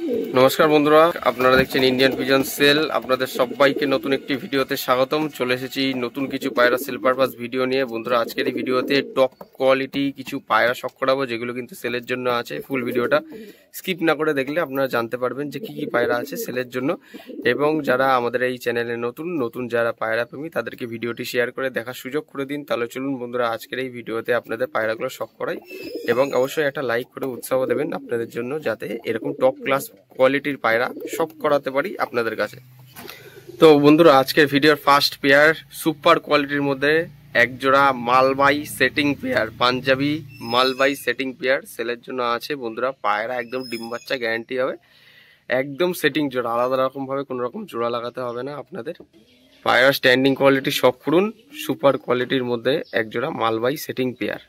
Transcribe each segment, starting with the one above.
নমস্কার বন্ধুরা, আপনারা দেখছেন ইন্ডিয়ান পিজন সেল। আপনাদের সবাইকে নতুন একটি ভিডিওতে স্বাগতম। চলে এসেছি নতুন কিছু পায়রা সেল পারপাস ভিডিও নিয়ে। বন্ধুরা, আজকের এই ভিডিওতে টপ কোয়ালিটি কিছু পায়রা শখ করাবো, যেগুলো কিন্তু সেলের জন্য আছে। ফুল ভিডিওটা স্কিপ না করে দেখলে আপনারা জানতে পারবেন যে কি কি পায়রা আছে সেলের জন্য। এবং যারা আমাদের এই চ্যানেলে নতুন যারা পায়রা প্রেমী, তাদেরকে ভিডিওটি শেয়ার করে দেখার সুযোগ করে দিন। তাহলে চলুন বন্ধুরা, আজকের এই ভিডিওতে আপনাদের পায়রাগুলো শখ করাই, এবং অবশ্যই একটা লাইক করে উৎসাহ দেবেন আপনাদের জন্য, যাতে এরকম টপ ক্লাস কোয়ালিটির পায়রা শখ করাতে পারি আপনাদের কাছে। তো বন্ধুরা, আজকের ভিডিওর ফার্স্ট পেয়ার সুপার কোয়ালিটির মধ্যে একজোড়া মালবাই সেটিং পেয়ার, পাঞ্জাবি মালবাই সেটিং পেয়ার সেলের জন্য আছে। বন্ধুরা, পায়রা একদম ডিম বাচ্চা গ্যারান্টি হবে, একদম সেটিং জোড়া, আলাদা রকম ভাবে কোনো রকম জোড়া লাগাতে হবে না আপনাদের। পায়রা স্ট্যান্ডিং কোয়ালিটি শখ করুন, সুপার কোয়ালিটির মধ্যে একজোড়া মালবাই সেটিং পেয়ার।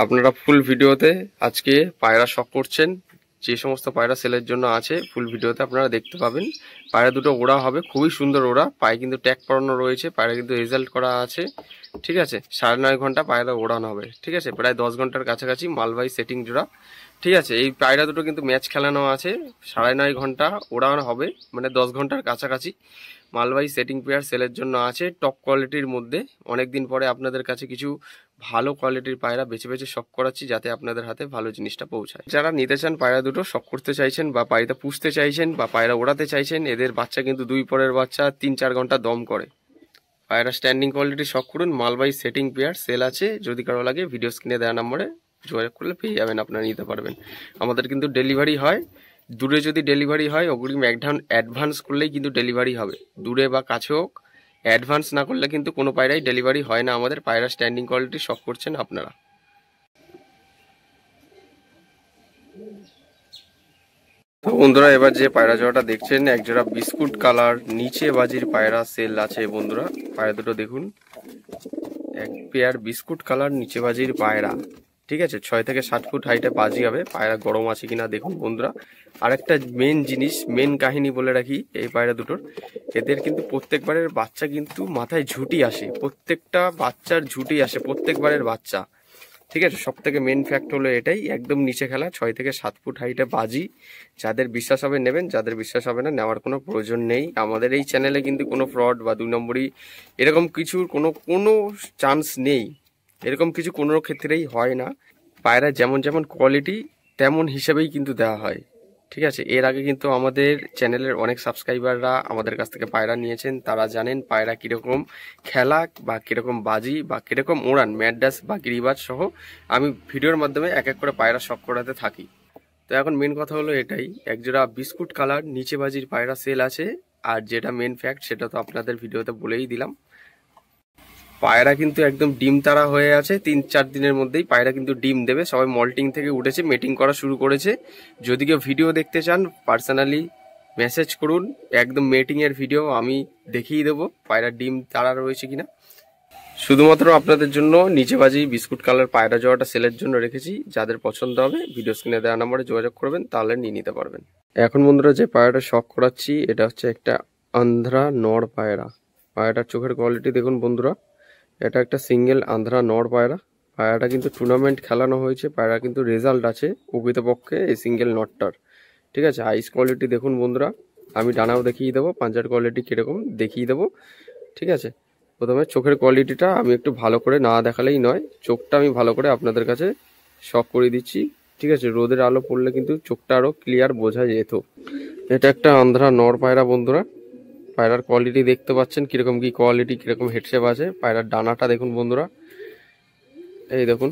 আপনারা ফুল ভিডিওতে আজকে পায়রা শখ করছেন, যে সমস্ত পায়রা সেলের জন্য আছে ফুল ভিডিওতে আপনারা দেখতে পাবেন। পায়রা দুটো ওড়া হবে, খুবই সুন্দর ওড়া, পায়ে কিন্তু ট্যাগ পরানো রয়েছে, পায়রা কিন্তু রেজাল্ট করা আছে। ঠিক আছে, 9.5 ঘন্টা পায়রা ওড়ানো হবে। ঠিক আছে, প্রায় 10 ঘন্টার কাছাকাছি মালবাই সেটিং জোড়া। ঠিক আছে, এই পায়রা দুটো কিন্তু ম্যাচ খেলানো আছে, 9.5 ঘন্টা ওড়ানো হবে, মানে 10 ঘন্টার কাছাকাছি। মালবাই সেটিং পেয়ার সেলের জন্য আছে টপ কোয়ালিটির মধ্যে। অনেকদিন পরে আপনাদের কাছে কিছু ভালো কোয়ালিটির পায়রা বেছে বেছে শখ করাচ্ছি, যাতে আপনাদের হাতে ভালো জিনিসটা পৌঁছায়। যারা নিতে চান পায়রা দুটো, শখ করতে চাইছেন বা পায়রা পুষতে চাইছেন বা পায়রা ওড়াতে চাইছেন, এদের বাচ্চা কিন্তু 2 পরের বাচ্চা 3-4 ঘন্টা দম করে। পায়রা স্ট্যান্ডিং কোয়ালিটি শখ করুন, মালবাই সেটিং পেয়ার সেল আছে। যদি কারো লাগে ভিডিও স্ক্রিনে দেওয়া নম্বরে যোগাযোগ করলে পেয়ে যাবেন, আপনারা নিতে পারবেন। আমাদের কিন্তু ডেলিভারি হয়, দূরে যদি ডেলিভারি হয় অগ্রিম অ্যাডভান্স করলেই কিন্তু ডেলিভারি হবে। দূরে বা কাছে হোক, অ্যাডভান্স না করলে কিন্তু কোনো পায়রাই ডেলিভারি হয় না আমাদের। পায়রা স্ট্যান্ডিং কোয়ালিটি শখ করছেন আপনারা। তো বন্ধুরা, এবার যে পায়রা জোড়াটা দেখছেন, একজোড়া বিস্কুট কালার নিচে বাজির পায়রা সেল আছে। বন্ধুরা, পায়রা দুটো দেখুন, এক পেয়ার বিস্কুট কালার নিচে বাজির পায়রা। ঠিক আছে, 6 থেকে 7 ফুট হাইটে বাজি হবে। পায়রা গরম আছে কিনা দেখুন বন্ধুরা। আর একটা মেন জিনিস, মেন কাহিনী বলে রাখি এই পায়রা দুটোর, এদের কিন্তু প্রত্যেকবারের বাচ্চা কিন্তু মাথায় ঝুঁটি আসে, প্রত্যেকটা বাচ্চার ঝুঁটি আসে প্রত্যেকবারের বাচ্চা। ঠিক আছে, সব থেকে মেন ফ্যাক্ট হলো এটাই, একদম নিচে খেলা, 6 থেকে 7 ফুট হাইটে বাজি। যাদের বিশ্বাস হবে নেবেন, যাদের বিশ্বাস হবে না নেওয়ার কোনো প্রয়োজন নেই। আমাদের এই চ্যানেলে কিন্তু কোনো ফ্রড বা 2 নম্বরই এরকম কিছুর কোনো চান্স নেই, এরকম কিছু কোনো ক্ষেত্রেই হয় না। পায়রা যেমন যেমন কোয়ালিটি তেমন হিসেবেই কিন্তু দেওয়া হয়। ঠিক আছে, এর আগে কিন্তু আমাদের চ্যানেলের অনেক সাবস্ক্রাইবাররা আমাদের কাছ থেকে পায়রা নিয়েছেন, তারা জানেন পায়রা কীরকম খেলা বা কীরকম বাজি বা কীরকম ওড়ান, ম্যাডাস বা গিরিবাজ সহ আমি ভিডিওর মাধ্যমে এক এক করে পায়রা শখ করাতে থাকি। তো এখন মেন কথা হলো এটাই, একজোড়া বিস্কুট কালার নিচে বাজির পায়রা সেল আছে। আর যেটা মেন ফ্যাক্ট সেটা তো আপনাদের ভিডিওতে বলেই দিলাম। পায়রা কিন্তু একদম ডিম তারা হয়ে আছে, 3-4 দিনের মধ্যেই পায়রা কিন্তু ডিম দেবে। সবাই মল্টিং থেকে উঠেছে, মেটিং করা শুরু করেছে। যদি কেউ ভিডিও দেখতে চান পার্সোনালি মেসেজ করুন, একদম মেটিং এর ভিডিও আমি দেখিয়ে দেবো পায়রা ডিম তারা রয়েছে কিনা। শুধুমাত্র আপনাদের জন্য নিচে বাজি বিস্কুট কালার পায়রা জোড়াটা সেলের জন্য রেখেছি। যাদের পছন্দ হবে ভিডিও স্ক্রিনে দেওয়া নম্বরে যোগাযোগ করবেন, তাহলে নিয়ে নিতে পারবেন। এখন বন্ধুরা, যে পায়রাটা শখ করাচ্ছি এটা হচ্ছে একটা আন্ধ্রা নর পায়রা। পায়রাটার চোখের কোয়ালিটি দেখুন বন্ধুরা, এটা একটা সিঙ্গেল আন্ধ্রা নর পায়রা। পায়রাটা কিন্তু টুর্নামেন্ট খেলানো হয়েছে, পায়রা কিন্তু রেজাল্ট আছে প্রকৃতপক্ষে এই সিঙ্গেল নটটার। ঠিক আছে, আইস কোয়ালিটি দেখুন বন্ধুরা, আমি ডানাও দেখিয়ে দেবো, পাঞ্জার কোয়ালিটি কীরকম দেখিয়ে দেবো। ঠিক আছে, প্রথমে চোখের কোয়ালিটিটা আমি একটু ভালো করে না দেখালেই নয়, চোখটা আমি ভালো করে আপনাদের কাছে শখ করে দিচ্ছি। ঠিক আছে, রোদের আলো পড়লে কিন্তু চোখটা আরও ক্লিয়ার বোঝা যেত। এটা একটা আন্ধ্রা নর পায়রা বন্ধুরা। পায়রার কোয়ালিটি দেখতে পাচ্ছেন কিরকম কি কোয়ালিটি, কিরকম হেডশেপ আছে। পায়রার ডানাটা দেখুন বন্ধুরা, এই দেখুন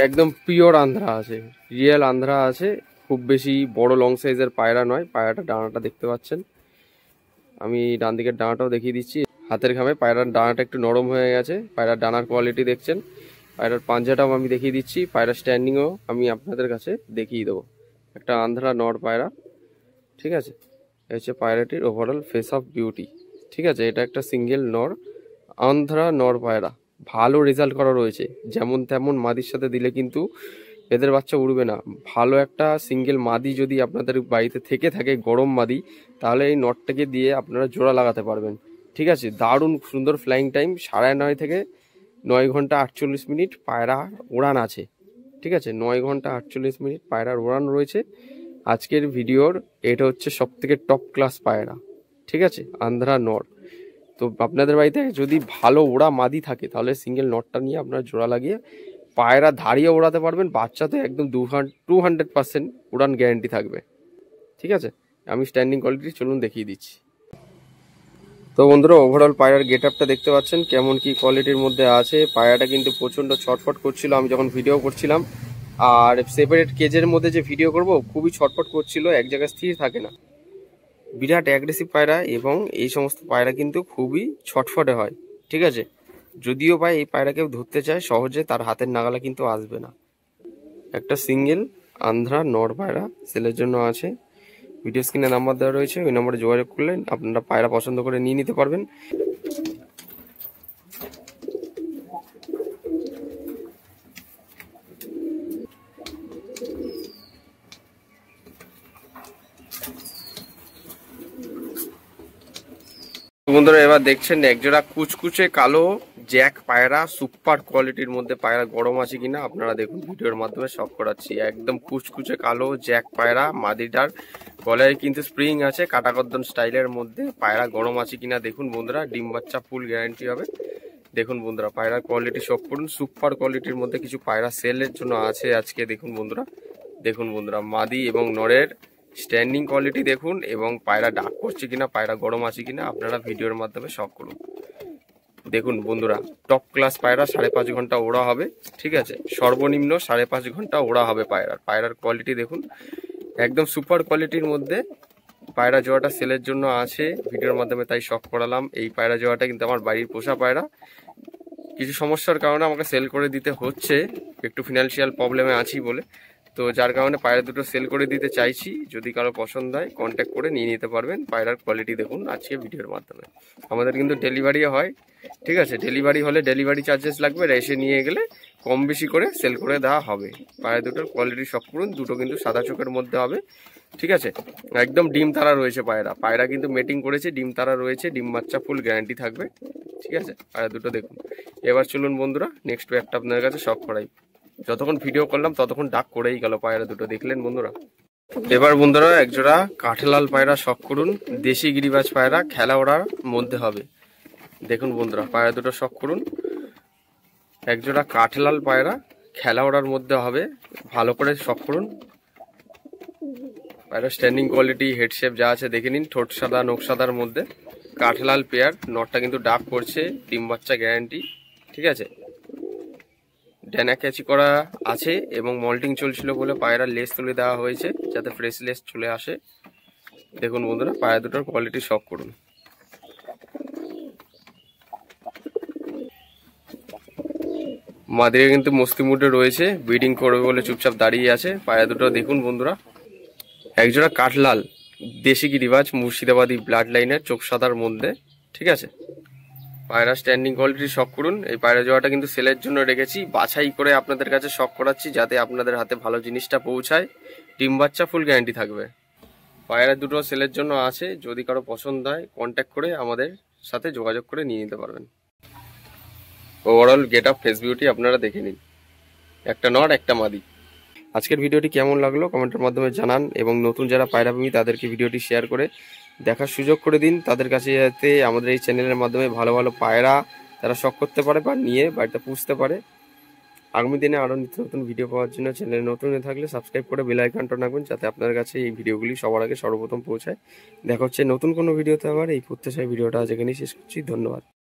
একদম পিওর আন্ধ্রা আছে, রিয়েল আন্ধ্রা আছে, খুব বেশি বড় লং সাইজের পায়রা নয়। পায়রাটা ডানাটা দেখতে পাচ্ছেন, আমি ডান দিকের ডানাটাও দেখিয়ে দিচ্ছি। হাতের ঘামে পায়রার ডানাটা একটু নরম হয়ে গেছে। পায়রার ডানার কোয়ালিটি দেখছেন, পায়রার পাঞ্জাটাও আমি দেখিয়ে দিচ্ছি, পায়রার স্ট্যান্ডিংও আমি আপনাদের কাছে দেখিয়ে দেবো। একটা আন্ধ্রা নর পায়রা। ঠিক আছে, এই হচ্ছে পায়রাটির ওভারঅল ফেস অফ বিউটি। ঠিক আছে, এটা একটা সিঙ্গেল নর আন্ধ্রা নর পায়রা, ভালো রেজাল্ট করা রয়েছে। যেমন তেমন মাদির সাথে দিলে কিন্তু এদের বাচ্চা উড়বে না। ভালো একটা সিঙ্গেল মাদি যদি আপনাদের বাড়িতে থেকে থাকে, গরম মাদি, তাহলে এই নটটাকে দিয়ে আপনারা জোড়া লাগাতে পারবেন। ঠিক আছে, দারুণ সুন্দর ফ্লাইং টাইম, 9:30 থেকে 9 ঘন্টা 48 মিনিট পায়রা উড়ান আছে। ঠিক আছে, 9 ঘন্টা 48 মিনিট পায়রার উড়ান রয়েছে আজকের ভিডিওর। এটা হচ্ছে সব থেকে টপ ক্লাস পায়রা। ঠিক আছে, আন্ধ্রা নর। তো আপনাদের বাড়িতে যদি ভালো ওড়া মাদি থাকে তাহলে সিঙ্গেল নটটা নিয়ে আপনারা জোড়া লাগিয়ে পায়রা দাঁড়িয়ে ওড়াতে পারবেন। বাচ্চা তো একদম 200% উড়ান গ্যারেন্টি থাকবে। ঠিক আছে, আমি স্ট্যান্ডিং কোয়ালিটি চলুন দেখিয়ে দিচ্ছি। তো বন্ধুরা, ওভারঅল পায়রার গেট আপটা দেখতে পাচ্ছেন কেমন কি কোয়ালিটির মধ্যে আছে। পায়রাটা কিন্তু প্রচন্ড ছটফট করছিল আমি যখন ভিডিও করছিলাম, আর সেপারেট কেজের মধ্যে যে ভিডিও করব খুবই ছটফট করছিল, এক জায়গায় স্থির থাকে না। বিরাট অ্যাগ্রেসিভ পায়রা, এবং এই সমস্ত পায়রা কিন্তু খুবই ছটফটে হয়। ঠিক আছে, যদিও ভাই এই পায়রা কেউ ধরতে চায় সহজে তার হাতের নাগালে কিন্তু আসবে না। একটা সিঙ্গেল আন্ধ্রা নর পায়রা সেলের জন্য আছে। ভিডিও স্ক্রিনে নাম্বার দেওয়া রয়েছে, ওই নম্বরে যোগাযোগ করলে আপনারা পায়রা পছন্দ করে নিয়ে নিতে পারবেন। বন্ধুরা, এবার দেখছেন একজোড়া কুচকুচে কালো জ্যাক পায়রা, সুপার কোয়ালিটির মধ্যে পায়রা গরম আছে কিনা আপনারা দেখুন, ভিডিওর মাধ্যমে শক করাচ্ছি। একদম কুচকুচে কালো জ্যাক পায়রা, মাদিটার গলায় কিন্তু স্প্রিং আছে, কাটাকর্দন স্টাইলের মধ্যে। পায়রা গরম আছে কিনা দেখুন বন্ধুরা, ডিম বাচ্চা ফুল গ্যারান্টি হবে। দেখুন বন্ধুরা, পায়রার কোয়ালিটি শক করুন। সুপার কোয়ালিটির মধ্যে কিছু পায়রা সেলের জন্য আছে আজকে। দেখুন বন্ধুরা, দেখুন বন্ধুরা, মাদি এবং নরের স্ট্যান্ডিং কোয়ালিটি দেখুন, এবং পায়রা ডাক করছে কিনা, পায়রা গরম আছে কিনা আপনারা ভিডিওর মাধ্যমে শক করুন। দেখুন বন্ধুরা, টপ ক্লাস পায়রা, 5.5 ঘন্টা ওড়া হবে। ঠিক আছে, সর্বনিম্ন 5.5 ঘন্টা ওড়া হবে পায়রার কোয়ালিটি দেখুন, একদম সুপার কোয়ালিটির মধ্যে। পায়রা জোড়াটা সেলের জন্য আছে ভিডিওর মাধ্যমে, তাই শক করালাম। এই পায়রা জোড়াটা কিন্তু আমার বাড়ির পোষা পায়রা, কিছু সমস্যার কারণে আমাকে সেল করে দিতে হচ্ছে, একটু ফিনান্সিয়াল প্রবলেমে আছি বলে। তো যার কারণে পায়রা দুটো সেল করে দিতে চাইছি। যদি কারো পছন্দ হয় কন্ট্যাক্ট করে নিয়ে নিতে পারবেন। পায়রার কোয়ালিটি দেখুন আজকে ভিডিওর মাধ্যমে। আমাদের কিন্তু ডেলিভারিও হয়। ঠিক আছে, ডেলিভারি হলে ডেলিভারি চার্জেস লাগবে, এসে নিয়ে গেলে কম বেশি করে সেল করে দেওয়া হবে। পায়রা দুটোর কোয়ালিটি সব করুন, দুটো কিন্তু সাদা চোখের মধ্যে হবে। ঠিক আছে, একদম ডিম তারা রয়েছে পায়রা কিন্তু মেটিং করেছে, ডিম তারা রয়েছে, ডিম বাচ্চা ফুল গ্যারান্টি থাকবে। ঠিক আছে, পায়রা দুটো দেখুন। এবার চলুন বন্ধুরা, নেক্সট একটা আপনার কাছে শক করাই। যতক্ষণ ভিডিও করলাম ততক্ষণ ডাক করেই গেল পায়রা দুটো, দেখলেন বন্ধুরা। এবার বন্ধুরা, একজোড়া কাঠলাল পায়রা শক করুন, দেশি গিরিবাজ পায়রা, খেলা ওড়ার মধ্যে হবে। দেখুন বন্ধুরা, পায়রা দুটো শক করুন, একজোড়া কাঠলাল পায়রা, খেলা ওড়ার মধ্যে হবে। ভালো করে শক করুন। পায়রা স্ট্যান্ডিং কোয়ালিটি, হেড শেপ যা আছে দেখে নিন, ঠোঁট সাদা নখ সাদার মধ্যে, কাঠলাল পেয়ার। নটটা কিন্তু ডাক করছে, ডিম বাচ্চা গ্যারান্টি। ঠিক আছে, ড্যানা ক্যাচি করা আছে এবং মল্টিং চলছিল বলে পায়রার লেস তুলে দেওয়া হয়েছে যাতে ফ্রেশ লেস চলে আসে। দেখুন বন্ধুরা, পায়রা দুটোর কোয়ালিটি শক করুন। মাদিরা কিন্তু মস্তি মুডে রয়েছে, ব্রিডিং করবে বলে চুপচাপ দাঁড়িয়ে আছে। পায়রা দুটো দেখুন বন্ধুরা, একজোড়া কাঠলাল দেশি গিরিবাজ, মুর্শিদাবাদী ব্লাড লাইনের, চোখ সাদার মধ্যে। ঠিক আছে, পায়রা স্ট্যান্ডিং কোয়ালিটি শক করুন। এই পায়রা জোড়াটা কিন্তু সেলের জন্য রেখেছি, বাছাই করে আপনাদের কাছে শক করাচ্ছি যাতে আপনাদের হাতে ভালো জিনিসটা পৌঁছায়। ডিম বাচ্চা ফুল গ্যারান্টি থাকবে। পায়রা দুটো সেলের জন্য আছে, যদি কারো পছন্দ হয় কন্ট্যাক্ট করে আমাদের সাথে যোগাযোগ করে নিয়ে নিতে পারবেন। Overall get up, face beauty আপনারা দেখে নিন, একটা নর একটা মাদি। আজকের ভিডিওটি কেমন লাগলো কমেন্টের মাধ্যমে জানান, এবং নতুন যারা পায়রাপ্রেমী তাদেরকে ভিডিওটি শেয়ার করে দেখার সুযোগ করে দিন, তাদের কাছে যাতে আমাদের এই চ্যানেলের মাধ্যমে ভালো ভালো পায়রা তারা শখ করতে পারে বা নিয়ে বাড়িতে পুষতে পারে। আগামী দিনে আরও নিত্য নতুন ভিডিও পাওয়ার জন্য চ্যানেলে নতুন হয়ে থাকলে সাবস্ক্রাইব করে বেল আইকনটা রাখবেন যাতে আপনার কাছে এই ভিডিওগুলি সবার আগে সর্বপ্রথম পৌঁছায়। দেখা হচ্ছে নতুন কোনো ভিডিওতে। আবার এই প্রত্যাশায় ভিডিওটা আজ এখানেই শেষ করছি। ধন্যবাদ।